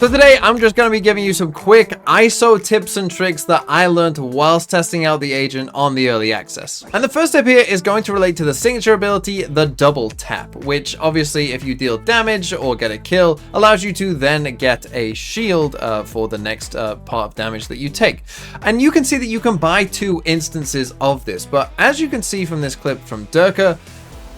So today I'm just going to be giving you some quick ISO tips and tricks that I learned whilst testing out the agent on the early access. And the first tip here is going to relate to the signature ability, the double tap, which obviously if you deal damage or get a kill, allows you to then get a shield for the next part of damage that you take. And you can see that you can buy 2 instances of this, but as you can see from this clip from Durka,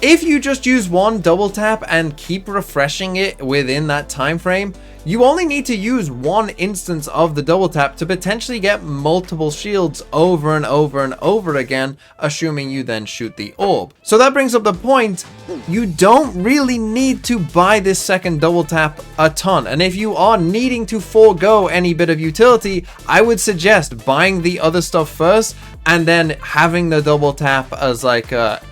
if you just use one double tap and keep refreshing it within that time frame, you only need to use one instance of the double tap to potentially get multiple shields over and over and over again, assuming you then shoot the orb. So that brings up the point, you don't really need to buy this second double tap a ton. And if you are needing to forego any bit of utility, I would suggest buying the other stuff first and then having the double tap as like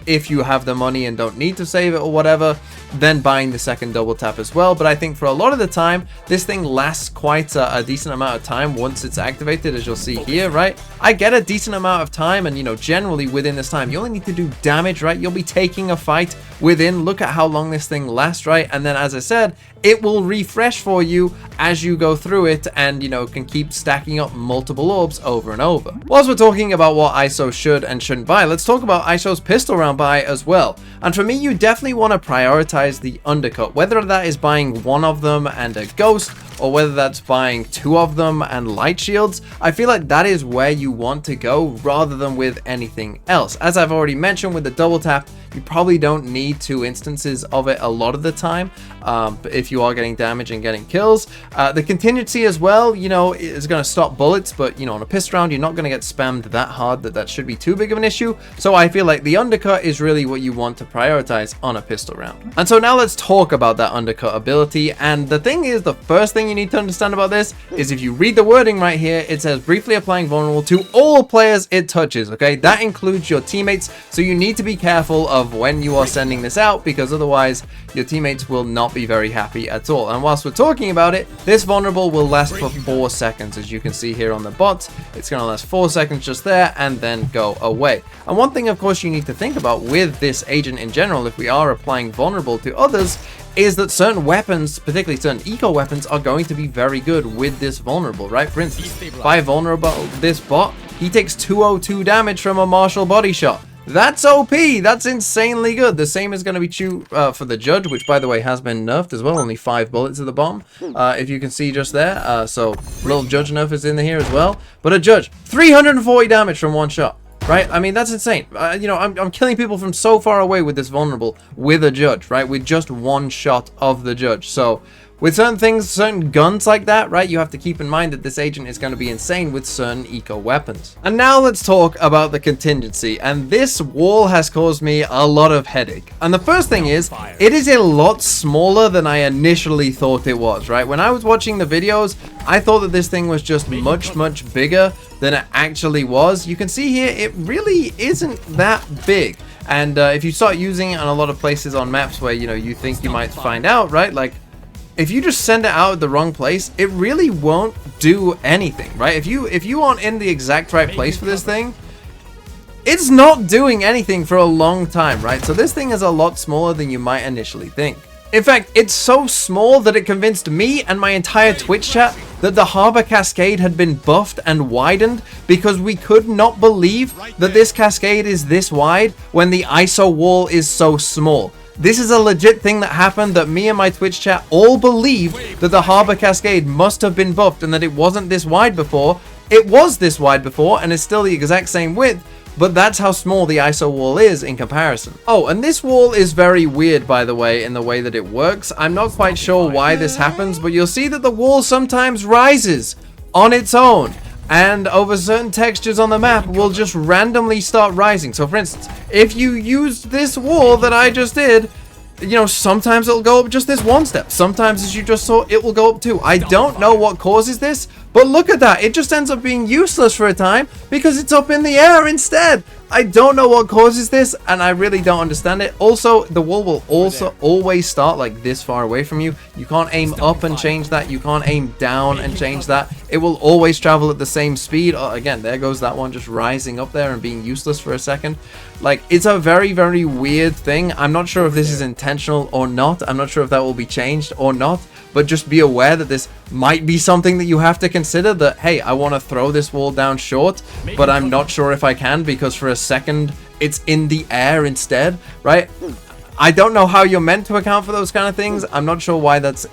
if you have the money and don't need to save it or whatever, then buying the second double tap as well. But I think for a lot of the time, this thing lasts quite a decent amount of time once it's activated, as you'll see here, right? I get a decent amount of time, and you know, generally within this time, you only need to do damage, right? You'll be taking a fight within, look at how long this thing lasts, right? And then, as I said, it will refresh for you as you go through it, and you know, can keep stacking up multiple orbs over and over. Whilst we're talking about what ISO should and shouldn't buy, let's talk about ISO's pistol round buy as well. And for me, you definitely want to prioritize the undercut, whether that is buying one of them and a ghost, or whether that's buying 2 of them and light shields. I feel like that is where you want to go rather than with anything else. As I've already mentioned with the double tap, you probably don't need 2 instances of it a lot of the time, but if you are getting damage and getting kills. The contingency as well, you know, is going to stop bullets, but you know, on a pistol round, you're not going to get spammed that hard that should be too big of an issue. So I feel like the undercut is really what you want to prioritize on a pistol round. And so now let's talk about that undercut ability. And the thing is, the first thing you need to understand about this is if you read the wording right here, it says briefly applying vulnerable to all players it touches. Okay, that includes your teammates, so you need to be careful of when you are sending this out, because otherwise your teammates will not be very happy at all. And whilst we're talking about it, this vulnerable will last for 4 seconds, as you can see here on the bot. It's going to last 4 seconds just there and then go away. And one thing of course you need to think about with this agent in general, if we are applying vulnerable to others, is that certain weapons, particularly certain eco weapons, are going to be very good with this vulnerable, right? For instance, by vulnerable this bot, he takes 202 damage from a martial body shot. That's OP. That's insanely good. The same is going to be true for the judge, which by the way has been nerfed as well. Only 5 bullets at the bottom, if you can see just there. So little judge nerf is in here as well. But a judge, 340 damage from 1 shot. Right? I mean, that's insane. You know, I'm killing people from so far away with this vulnerable with a judge, right? With just 1 shot of the judge. So with certain things, certain guns like that, right, you have to keep in mind that this agent is going to be insane with certain eco weapons. And now let's talk about the contingency. And this wall has caused me a lot of headache. And the first thing is, it is a lot smaller than I initially thought it was, right? When I was watching the videos, I thought that this thing was just much bigger than it actually was. You can see here, it really isn't that big. And if you start using it on a lot of places on maps where, you know, you think you might find out, right? Like, if you just send it out at the wrong place, it really won't do anything, right? If you aren't in the exact right place for this thing, it's not doing anything for a long time, right? So this thing is a lot smaller than you might initially think. In fact, it's so small that it convinced me and my entire Twitch chat that the Harbor Cascade had been buffed and widened, because we could not believe that this cascade is this wide when the ISO wall is so small. This is a legit thing that happened, that me and my Twitch chat all believed that the Harbor Cascade must have been buffed and that it wasn't this wide before. It was this wide before and it's still the exact same width, but that's how small the ISO wall is in comparison. Oh, and this wall is very weird, by the way, in the way that it works. I'm not quite sure why this happens, but you'll see that the wall sometimes rises on its own. And over certain textures on the map will just randomly start rising. So for instance, if you used this wall that I just did, you know, sometimes it'll go up just this 1 step. Sometimes, as you just saw, it will go up 2. I don't know what causes this, but look at that. It just ends up being useless for a time because it's up in the air instead. I don't know what causes this, and I really don't understand it. Also, the wall will also always start like this far away from you. You can't aim up and change that. You can't aim down and change that. It will always travel at the same speed. Oh, again, there goes that one just rising up there and being useless for a second. Like, it's a very weird thing. I'm not sure if this is intentional or not. I'm not sure if that will be changed or not. but just be aware that this might be something that you have to consider, that, hey, I want to throw this wall down short, but I'm not sure if I can because for a second it's in the air instead, right? I don't know how you're meant to account for those kind of things. I'm not sure why that's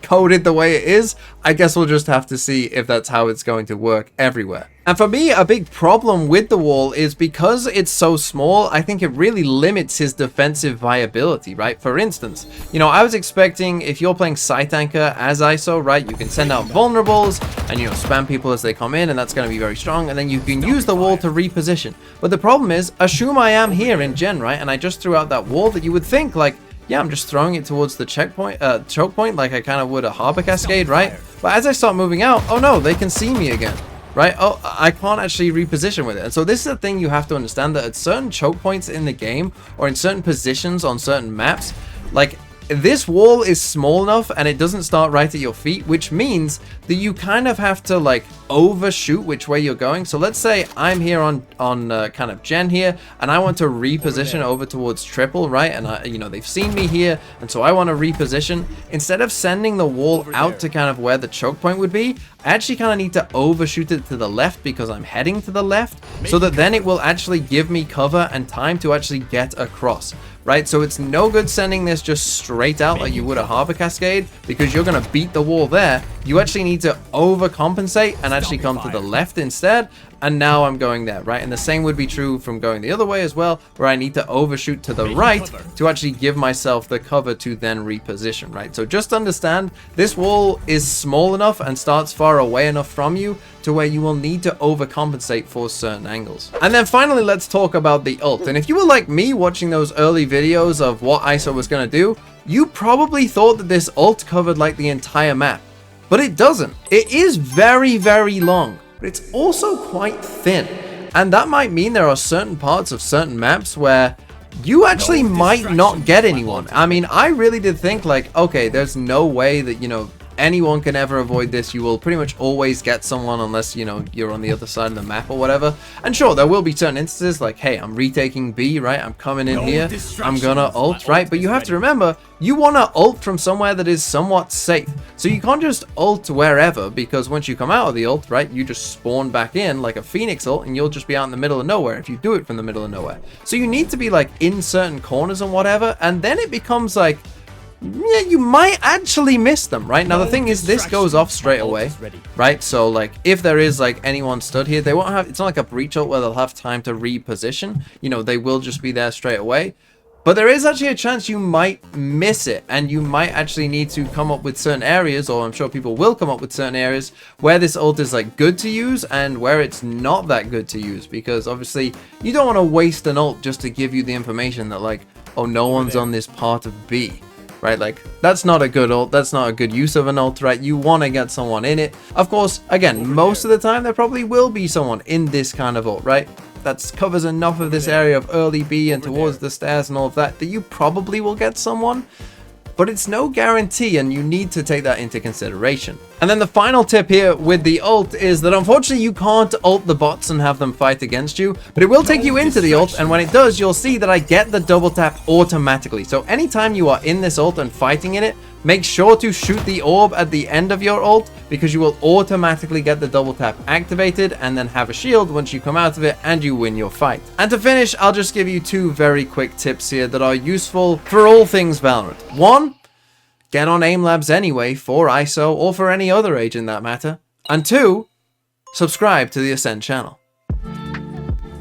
coded the way it is. I guess we'll just have to see if that's how it's going to work everywhere. And for me, a big problem with the wall is because it's so small, I think it really limits his defensive viability, right? For instance, you know, I was expecting if you're playing Site Anchor as ISO, right, you can send out vulnerables and, you know, spam people as they come in, and that's going to be very strong, and then you can use the wall to reposition. But the problem is, assume I am here in Gen, right, and I just threw out that wall, that you would think, like, yeah, I'm just throwing it towards the choke point like I kind of would a Harbor Cascade, right? But as I start moving out, oh no, they can see me again, right? Oh, I can't actually reposition with it. And so this is the thing you have to understand, that at certain choke points in the game, or in certain positions on certain maps, like, this wall is small enough and it doesn't start right at your feet, which means that you kind of have to like overshoot which way you're going. So let's say I'm here on kind of Gen here, and I want to reposition over towards triple, right? And you know, they've seen me here, and so I want to reposition. Instead of sending the wall out to kind of where the choke point would be, I actually kind of need to overshoot it to the left because I'm heading to the left, so that then it will actually give me cover and time to actually get across. Right, so it's no good sending this just straight out like you would a Harbor Cascade, because you're going to beat the wall there. You actually need to overcompensate and actually come to the left instead. And now I'm going there, right? And the same would be true from going the other way as well, where I need to overshoot to the right to actually give myself the cover to then reposition, right? So just understand, this wall is small enough and starts far away enough from you to where you will need to overcompensate for certain angles. And then finally, let's talk about the ult. And if you were like me watching those early videos of what ISO was going to do, you probably thought that this ult covered like the entire map. But it doesn't. It is very, very long. But it's also quite thin, and that might mean there are certain parts of certain maps where you actually might not get anyone. I mean, I really did think like, okay, there's no way that, you know, anyone can ever avoid this. You will pretty much always get someone unless, you know, you're on the other side of the map or whatever. And sure, there will be certain instances like, hey, I'm retaking B, right? I'm coming in here, I'm gonna ult, right? But you have to remember, you want to ult from somewhere that is somewhat safe. So you can't just ult wherever, because once you come out of the ult, right, you just spawn back in like a Phoenix ult, and you'll just be out in the middle of nowhere if you do it from the middle of nowhere. So you need to be like in certain corners and whatever, and then it becomes like, yeah, you might actually miss them, right? Now the thing is, this goes off straight away, right? So like, if there is like anyone stood here, they won't have, it's not like a breach ult where they'll have time to reposition, you know, they will just be there straight away. But there is actually a chance you might miss it, and you might actually need to come up with certain areas, or I'm sure people will come up with certain areas where this ult is like good to use and where it's not that good to use, because obviously you don't want to waste an ult just to give you the information that like, oh, no one's on this part of B. Right, like, that's not a good ult, that's not a good use of an ult, right? You want to get someone in it. Of course, again, most of the time there probably will be someone in this kind of ult, right? That covers enough of this area of early B and towards the stairs and all of that, that you probably will get someone. But it's no guarantee, and you need to take that into consideration. And then the final tip here with the ult is that unfortunately you can't ult the bots and have them fight against you, but it will take you into the ult, and when it does, you'll see that I get the double tap automatically. So anytime you are in this ult and fighting in it, make sure to shoot the orb at the end of your ult, because you will automatically get the double tap activated and then have a shield once you come out of it and you win your fight. And to finish, I'll just give you two very quick tips here that are useful for all things Valorant. One, get on aim labs anyway for ISO or for any other agent that matter. And two, subscribe to the Acend channel.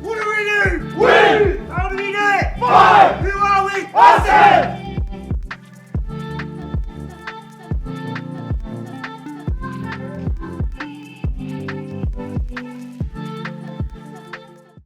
What do we do? Win! How do we do it? Fight! Who are we? Acend!